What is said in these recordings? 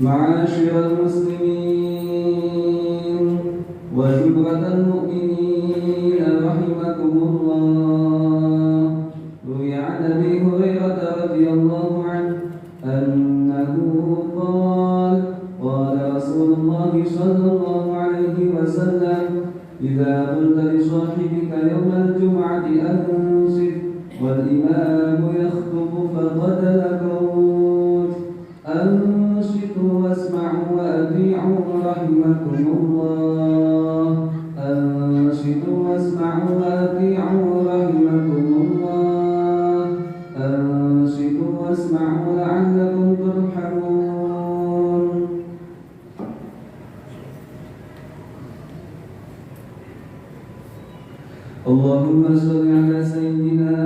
معاشر المسلمين وزمرة المؤمنين رحمكم الله. روي عن أبي هريرة رضي الله عنه أنه قال قال رسول الله صلى الله عليه وسلم إذا قلت لصاحبك يوم الجمعة أنصت والإمام يخطب فقد لغوت أنصتوا واسمعوا وأطيعوا رحمكم الله. أنصتوا واسمعوا وأطيعوا رحمكم الله. أنصتوا واسمعوا لعلكم ترحمون. اللهم صل على سيدنا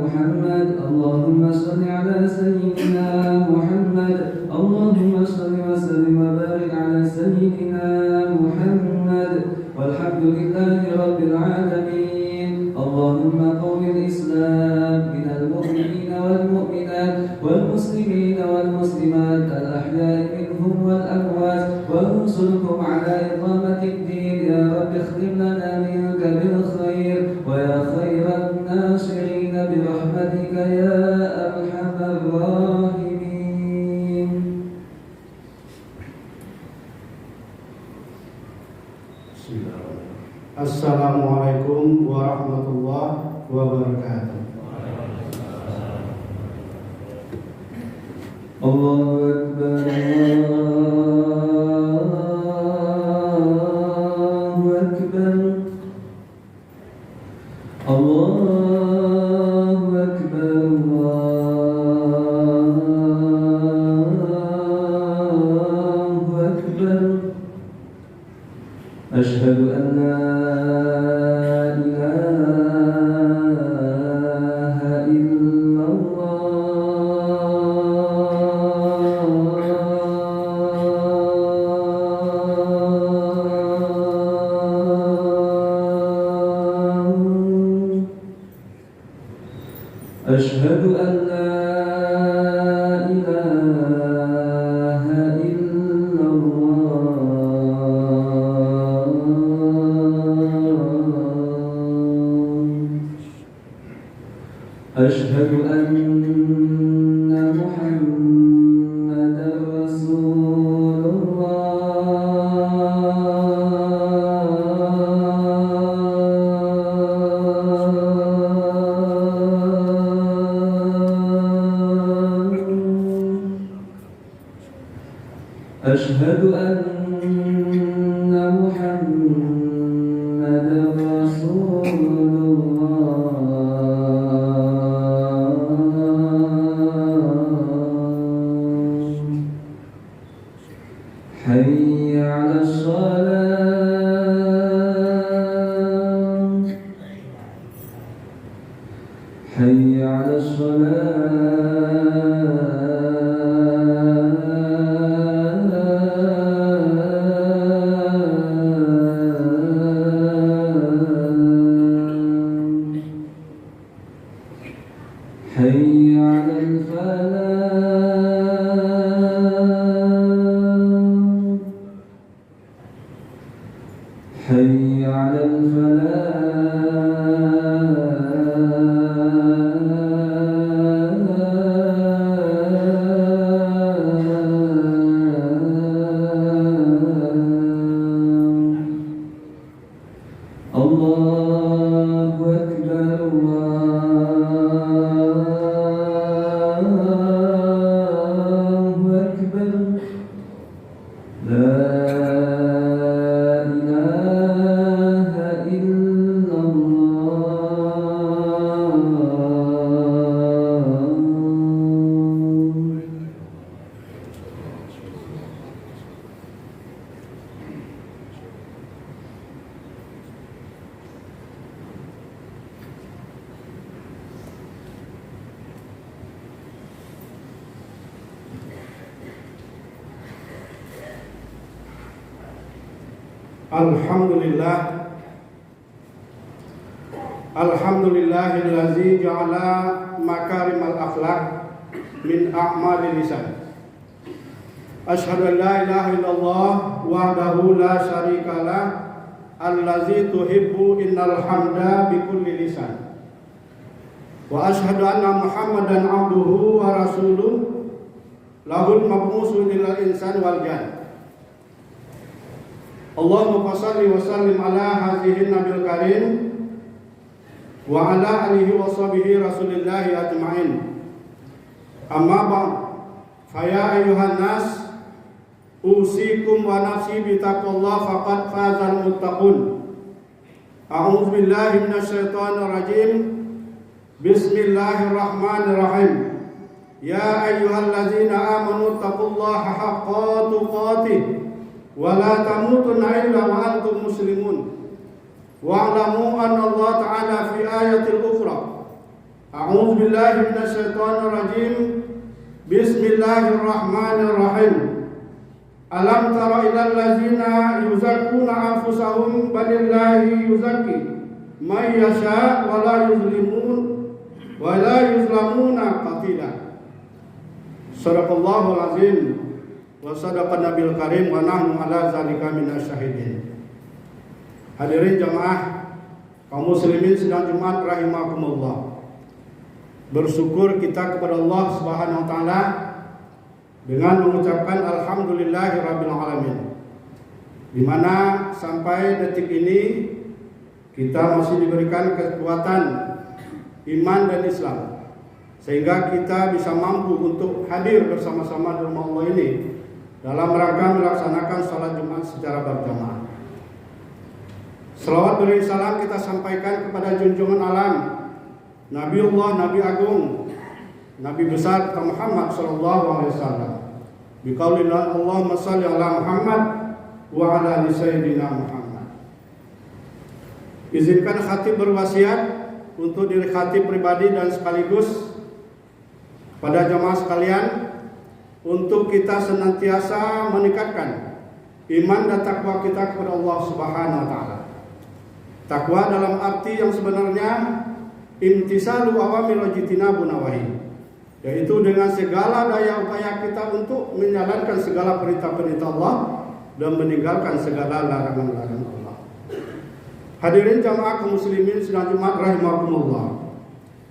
محمد. اللهم صل على سيدنا محمد. اللهم صل وسلم وبارك على سيدنا محمد والحمد لله رب العالمين. اللهم قوم الإسلام من المؤمنين والمؤمنات والمسلمين والمسلمات الأحياء منهم والأموات وانصركم على إقامة الدين. يا رب اختم لنا منك بالخير ويا خير الناصرين برحمتك يا أرحم الراحمين. Assalamualaikum warahmatullahi wabarakatuh. Allahu Akbar. Allahu Akbar. Allahu Akbar. Asyhadu an la ilaha illallah. Asyhadu an la ilaha illallah. Asyhadu anna Muhammadar Rasulullah. Asyhadu anna Muhammadar Rasulullah. حي على الصلاة. حي على الصلاة. حي على الفلاح. حي على الفلاح. الله أكبر. الله أكبر. لا إله إلا الله. Alhamdulillah. Alhamdulillahillazi ja'ala makarimal akhlaq min a'mali lisan. Asyhadu an la ilaha illallah wahdahu la syarikalah allazi tuhibbu innal hamda bikulli lisan. Wa asyhadu anna Muhammadan abduhu wa rasuluh lahul mab'usu lil insan wal jan. Allahumma shalli wa sallim ala hadhihi nabil karim wa ala alihi wa sahbihi rasulillahi ajma'in. Amma ba'd, fa ya ayyuhan nas usikum wa nafsi bi taqwallah faqad fazal muttaqun. A'udzu billahi minasyaitonir rajim. Bismillahirrahmanirrahim. Ya ayyuhalladzina amanu taqullaha haqqa tuqatih wa la tamutunna illa wa antum muslimun. Wa'lamu anna Allah ta'ala fi ayatil ukhra. A'udzu billahi minasyaitonir rajim. Bismillahirrahmanirrahim. Alam tara ilal ladzina yuzakkuna anfusahum balillahi yuzakki may yasha wa la yuzlamuna qatila. Shadaqallahul azim wa sadaqan nabil karim wa nahnu ala zalika minasyahidin. Hadirin jamaah kaum muslimin sidang Jumat rahimakumullah. Bersyukur kita kepada Allah Subhanahu wa taala dengan mengucapkan alhamdulillahirabbil alamin, di mana sampai detik ini kita masih diberikan kekuatan iman dan Islam sehingga kita bisa mampu untuk hadir bersama-sama di rumah Allah ini dalam rangka melaksanakan salat Jumat secara berjamaah. Selawat beri salam kita sampaikan kepada junjungan alam Nabiullah, Nabi Agung, Nabi besar kita Muhammad sallallahu alaihi wasallam. Biqaulillah Allahumma shalli ala Muhammad wa ala ali sayyidina Muhammad. Izinkan khatib berwasiat untuk diri khatib pribadi dan sekaligus pada jamaah sekalian untuk kita senantiasa meningkatkan iman dan takwa kita kepada Allah Subhanahu wa taala. Takwa dalam arti yang sebenarnya imtisalu awamir wa jitinabu nawahi, yaitu dengan segala daya upaya kita untuk menjalankan segala perintah-perintah Allah dan meninggalkan segala larangan-larangan Allah. Hadirin jamaah kaum muslimin sidang Jumat rahimakumullah.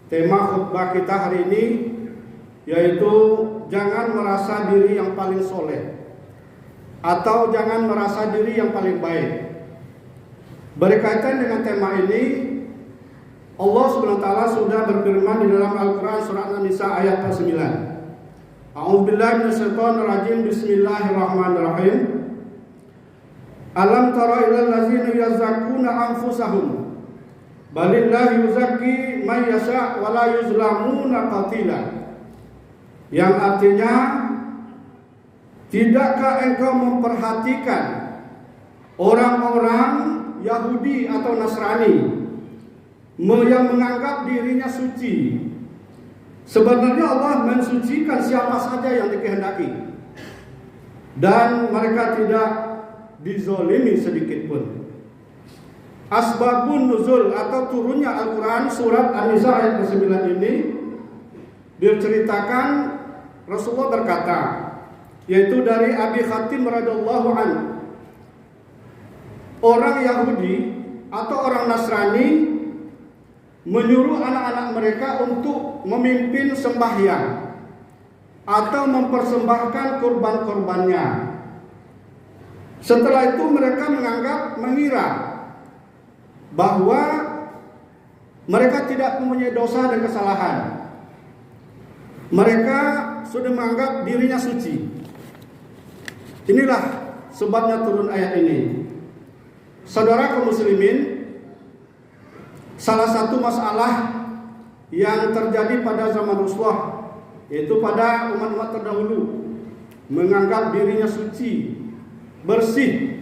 Tema khutbah kita hari ini yaitu jangan merasa diri yang paling soleh atau jangan merasa diri yang paling baik. Berkaitan dengan tema ini, Allah Subhanahu wa taala sudah berfirman di dalam Al-Qur'an surat An-Nisa ayat 9. A'udzu billahi minasyaitonir rajim. Bismillahirrahmanirrahim. Alam tara ilal ladzina yazakkuna anfusahum balillahi yuzakki may yasha wa la yuzlamuna qatila. Yang artinya, tidakkah engkau memperhatikan orang-orang Yahudi atau Nasrani yang menganggap dirinya suci? Sebenarnya Allah mensucikan siapa saja yang dikehendaki, dan mereka tidak dizolimi sedikit pun. Asbabun nuzul atau turunnya Al-Quran surat An-Nisa ayat 9 ini diceritakan Rasulullah berkata, yaitu dari Abi Khatim radhiyallahu anhu, orang Yahudi atau orang Nasrani menyuruh anak-anak mereka untuk memimpin sembahyang atau mempersembahkan kurban-kurbannya. Setelah itu mereka mengira bahwa mereka tidak mempunyai dosa dan kesalahan. Mereka sudah menganggap dirinya suci. Inilah sebabnya turun ayat ini. Saudara kaum muslimin, salah satu masalah yang terjadi pada zaman Rasulullah, yaitu pada umat-umat terdahulu, menganggap dirinya suci, bersih.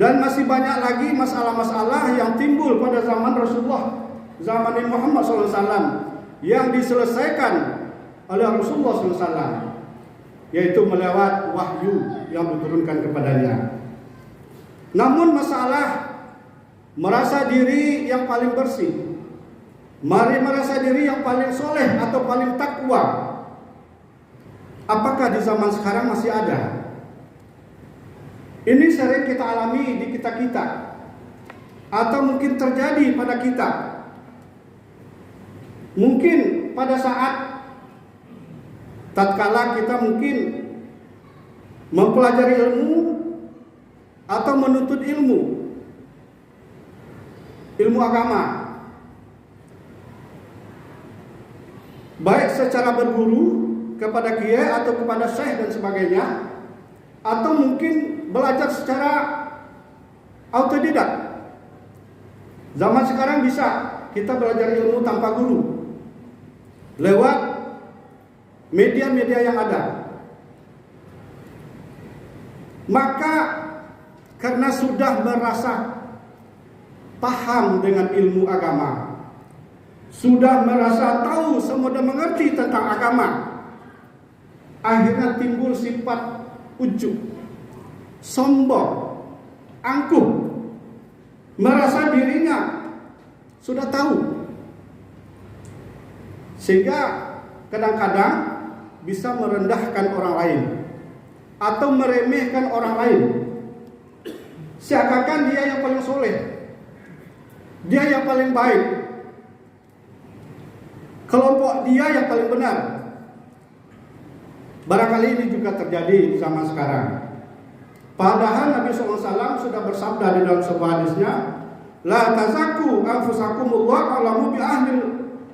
Dan masih banyak lagi masalah-masalah yang timbul pada zaman Rasulullah, zaman Nabi Muhammad SAW, yang diselesaikan oleh Rasulullah SAW, yaitu melewat wahyu yang diturunkan kepadanya. Namun masalah merasa diri yang paling bersih, merasa diri yang paling soleh atau paling takwa, Apakah di zaman sekarang masih ada? Ini sering kita alami di kita-kita, atau mungkin terjadi pada kita. Mungkin pada saat tatkala kita mungkin mempelajari ilmu atau menuntut ilmu agama, baik secara berguru kepada kiai atau kepada syekh dan sebagainya, atau mungkin belajar secara autodidak. Zaman sekarang bisa kita belajar ilmu tanpa guru lewat media-media yang ada. Maka karena sudah merasa paham dengan ilmu agama, sudah merasa tahu, semudah mengerti tentang agama, akhirnya timbul sifat ujub, sombong, angkuh, merasa dirinya sudah tahu, sehingga kadang-kadang bisa merendahkan orang lain atau meremehkan orang lain, seakan-akan dia yang paling soleh, dia yang paling baik, kelompok dia yang paling benar. Barangkali ini juga terjadi di zaman sekarang. Padahal Nabi SAW sudah bersabda di dalam sebuah hadisnya, la tazakku anfusakumullah alamu bi ahlil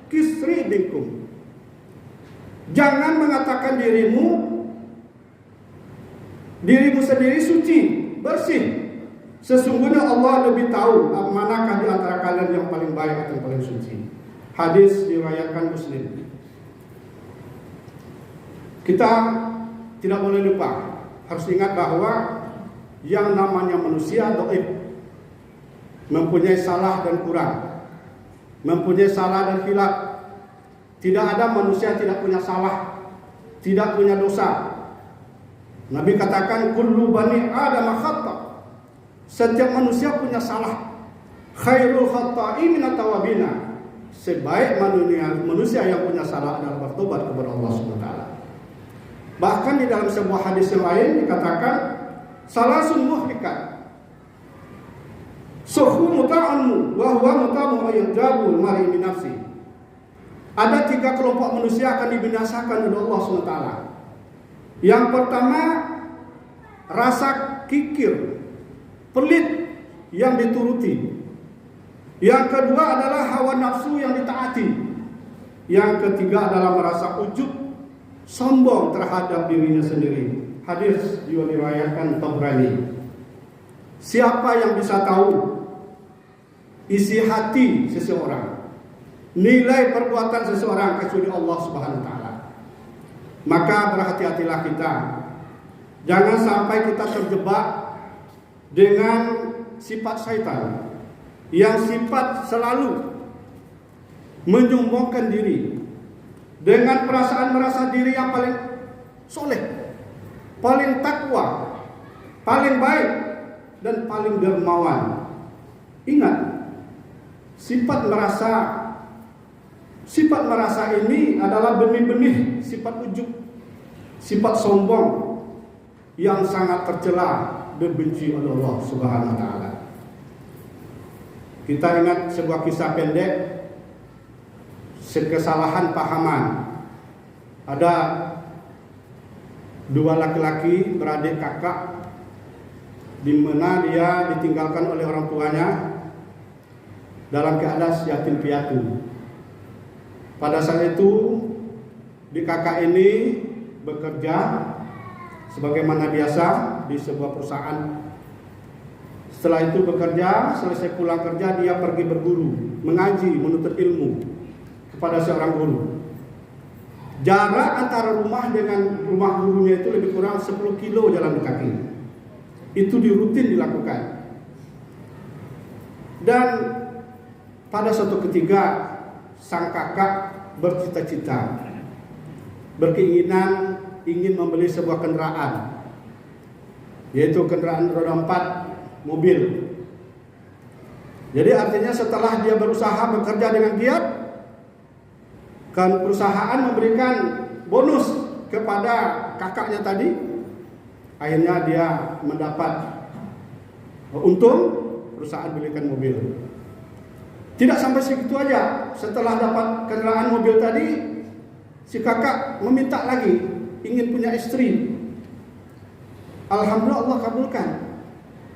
kisri minkum. Jangan mengatakan dirimu sendiri suci, bersih. Sesungguhnya Allah lebih tahu manakah di antara kalian yang paling baik atau paling suci. Hadis diriwayatkan Muslim. Kita tidak boleh lupa, harus ingat bahwa yang namanya manusia dhaif, mempunyai salah dan kurang, mempunyai salah dan khilaf. Tidak ada manusia tidak punya salah, tidak punya dosa. Nabi katakan kullu bani Adam khata'. Setiap manusia punya salah. Khairul khata'in minat tawabina. Sebaik manusia yang punya salah adalah bertobat kepada Allah SWT. Bahkan di dalam sebuah hadis yang lain dikatakan salasun muhlikat. Suhu muta'anmu wa huwa muta'mu ayyadabul mari min nafsi. Ada 3 kelompok manusia akan dibinasakan oleh Allah SWT. Yang pertama, rasa kikir, pelit yang dituruti. Yang kedua adalah hawa nafsu yang ditaati. Yang ketiga adalah merasa ujub, sombong terhadap dirinya sendiri. Hadis diriwayatkan Tabrani. Siapa yang bisa tahu isi hati seseorang, nilai perbuatan seseorang kecuali Allah Subhanahu wa taala? Maka berhati-hatilah kita. Jangan sampai kita terjebak dengan sifat syaitan yang sifat selalu menyombongkan diri dengan perasaan merasa diri yang paling soleh, paling takwa, paling baik, dan paling dermawan. Ingat, sifat merasa ini adalah benih-benih sifat ujub, sifat sombong yang sangat tercela dan benci oleh Allah Subhanahu wa taala. Kita ingat sebuah kisah pendek, kesalahan pahaman. Ada 2 laki-laki beradik kakak, di mana dia ditinggalkan oleh orang tuanya dalam keadaan yatim piatu. Pada saat itu, di kakak ini bekerja sebagaimana biasa di sebuah perusahaan. Setelah itu bekerja, selesai pulang kerja dia pergi berguru, mengaji, menuntut ilmu kepada seorang guru. Jarak antara rumah dengan rumah gurunya itu lebih kurang 10 kilo jalan kaki. Itu rutin dilakukan. Dan pada suatu ketika sang kakak bercita-cita, berkeinginan ingin membeli sebuah kendaraan, yaitu kendaraan roda 4, mobil. Jadi artinya setelah dia berusaha bekerja dengan giat, kan perusahaan memberikan bonus kepada kakaknya tadi, akhirnya dia mendapat untung, perusahaan belikan mobil. Tidak sampai segitu aja, setelah dapat kendaraan mobil tadi, si kakak meminta lagi, ingin punya istri. Alhamdulillah Allah kabulkan.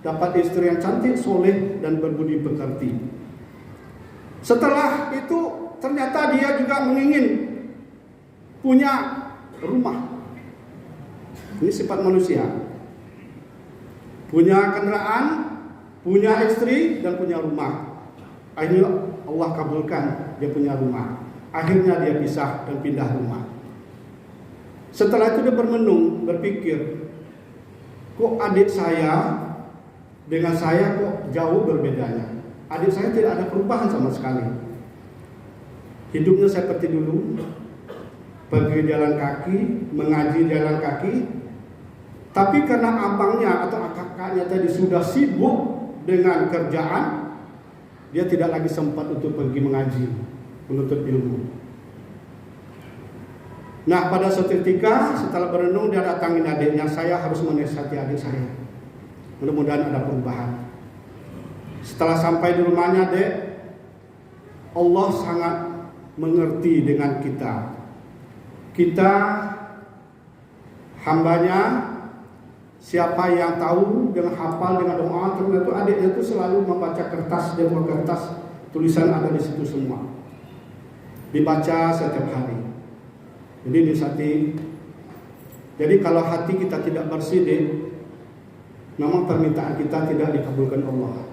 Dapat istri yang cantik, soleh, dan berbudi pekerti. Setelah itu ternyata dia juga mengingin punya rumah. Ini sifat manusia. Punya kendaraan, punya istri, dan punya rumah. Akhirnya Allah kabulkan dia punya rumah. Akhirnya dia pisah dan pindah rumah. Setelah itu dia bermenung, berpikir, kok adik saya dengan saya kok jauh berbedanya. Adik saya tidak ada perubahan sama sekali. Hidupnya seperti dulu, pergi jalan kaki, mengaji jalan kaki. Tapi karena abangnya atau kakaknya tadi sudah sibuk dengan kerjaan, dia tidak lagi sempat untuk pergi mengaji, menuntut ilmu. Nah, pada suatu ketika setelah berenung dia datangin adiknya, saya harus menasihati adik saya. Mudah-mudahan ada perubahan. Setelah sampai di rumahnya, Dek, Allah sangat mengerti dengan kita. Kita hambanya, siapa yang tahu dengan hafal dengan doa, ternyata adiknya itu selalu membaca kertas, dia buat kertas, tulisan ada di situ semua. Dibaca setiap hari. Jadi disati. Jadi kalau hati kita tidak bersih, Dek, memang permintaan kita tidak dikabulkan Allah.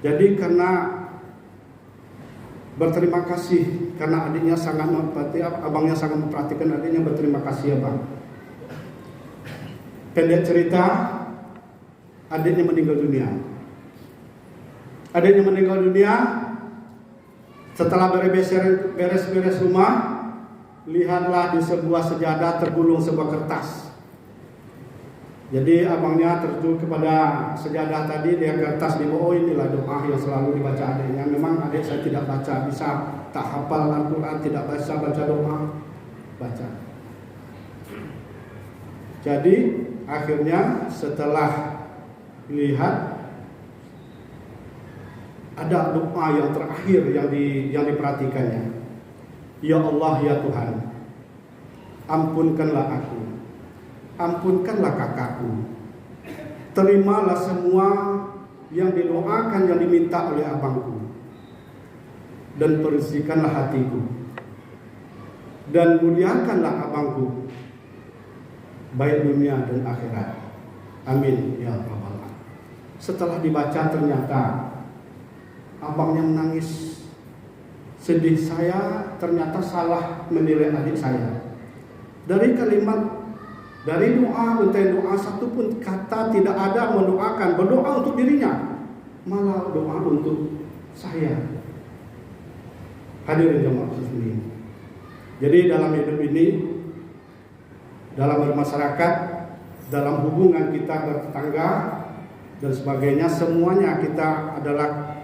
Jadi karena berterima kasih karena adiknya sangat memperhatikan, abangnya sangat memperhatikan adiknya, berterima kasih ya bang. Pendek cerita, adiknya meninggal dunia. Adiknya meninggal dunia setelah beres-beres rumah, lihatlah di sebuah sejadah tergulung sebuah kertas. Jadi abangnya tertuju kepada sejadah tadi, dia kertas di bawah, inilah doa yang selalu dibaca adiknya. Memang adik saya tidak baca, bisa tak hafal Al-Quran, tidak baca doa, baca. Jadi akhirnya setelah lihat ada doa yang terakhir yang diperhatikannya. Ya Allah ya Tuhan, ampunkanlah aku, ampunkanlah kakakku, terimalah semua yang didoakan, yang diminta oleh abangku, dan bersihkanlah hatiku, dan muliakanlah abangku, baik dunia dan akhirat. Amin ya rabbal alamin. Setelah dibaca ternyata abangnya menangis, sedih. Saya ternyata salah menilai adik saya. Dari kalimat, dari doa, doa satu pun kata tidak ada mendoakan, berdoa untuk dirinya, malah doa untuk saya. Hadirin jemaah muslimin. Jadi dalam hidup ini, dalam bermasyarakat, dalam hubungan kita bertetangga dan sebagainya, semuanya kita adalah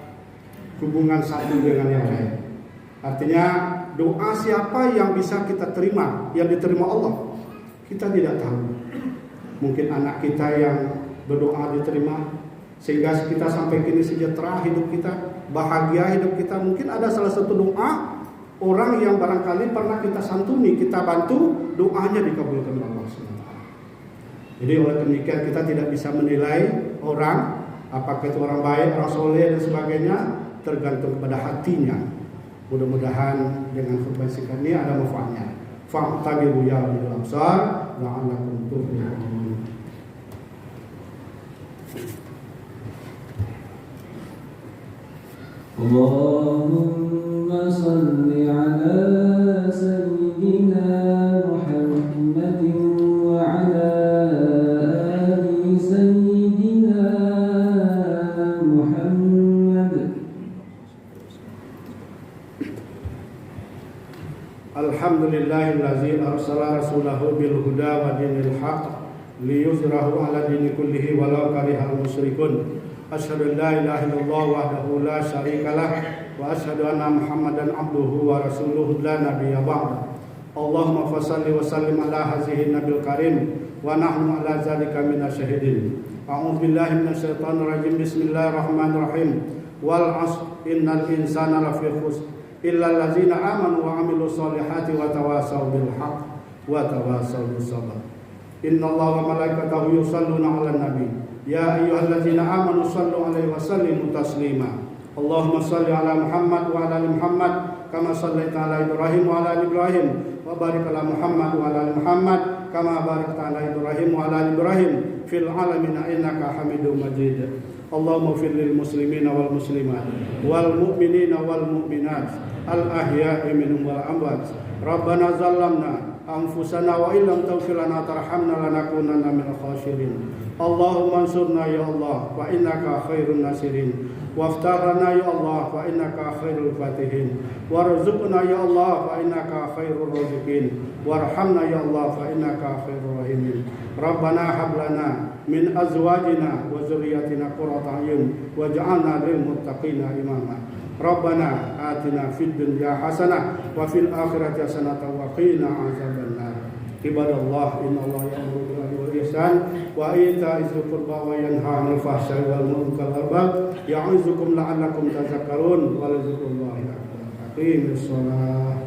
hubungan satu dengan yang lain. Artinya doa siapa yang bisa kita terima, yang diterima Allah, kita tidak tahu. Mungkin anak kita yang berdoa diterima, sehingga kita sampai kini sejahtera hidup kita, bahagia hidup kita. Mungkin ada salah satu doa orang yang barangkali pernah kita santuni, kita bantu, doanya dikabulkan Allah SWT. Jadi oleh demikian kita tidak bisa menilai orang, apakah itu orang baik, orang soleh dan sebagainya, tergantung kepada hatinya. Mudah-mudahan dengan khutbah singkat ini ada manfaatnya. Fa'tabiru ya ulil absar la'allakum tuflihun. Allahumma salli ala sayyidina Muhammadin wa ala ali sayyidina Muhammad. Alhamdulillahillazi arsala rasulahu bil huda wa dinil haq liyuzhirahu ala dini kullihi walau karihal musyrikun. Asyhadu an la ilaha illallah wahdahu la syarikalah wa asyhadu anna Muhammadan abduhu wa rasuluhu la nabiyya ba'da. Allahumma fasalli wa sallim ala hazihi nabil karim wa nahnu ala zalika minasyahidin. A'udzu billahi minasyaitonir rajim. Bismillahirrahmanirrahim. Wal 'ashr innal insana lafi khusr illa allazina amanu wa 'amilus solihati wa tawasaw bil haqq wa tawasaw bis sabr. Innallaha wa malaikatahu yusalluna 'alan nabi. Ya ayyuhallazina amanu sallu 'alaihi wa sallimu taslima. Allahumma salli ala Muhammad wa ala ali Muhammad kama shallaita ala Ibrahim wa ala ali Ibrahim wa barik ala Muhammad wa ala ali Muhammad kama barakta ala Ibrahim wa ala ali Ibrahim fil alamin innaka Hamidum Majid. Allahumma fir lil muslimina wal muslimat wal mu'minina wal mu'minat al ahya'i minhum wal amwat. Rabbana zalamna anfusana wa illam taghfir lana tarhamna lanakunanna minal khasirin. Allahumma ansurna ya Allah wa innaka khairun nasirin. Waftarna ya Allah fa innaka khairul fatihin. Warzuqna ya Allah fa innaka khairur raziqin. Warhamna ya Allah fa innaka khairur rahimin. Rabbana hab lana min azwajina wa dzurriyyatina qurrata a'yun waj'alna lil muttaqina imama. Rabbana atina fid dunya hasanah wa fil akhirati hasanah wa qina azabannar. Ibadallah, innallaha ya'muru bil 'adli wal ihsan wa ita'iz dzil qurba wa yanha 'anil fahsya'i wal munkari wal baghi ya'izukum la'allakum tadhakkarun wa la dzikrullahi akbar. Aqimis shalah.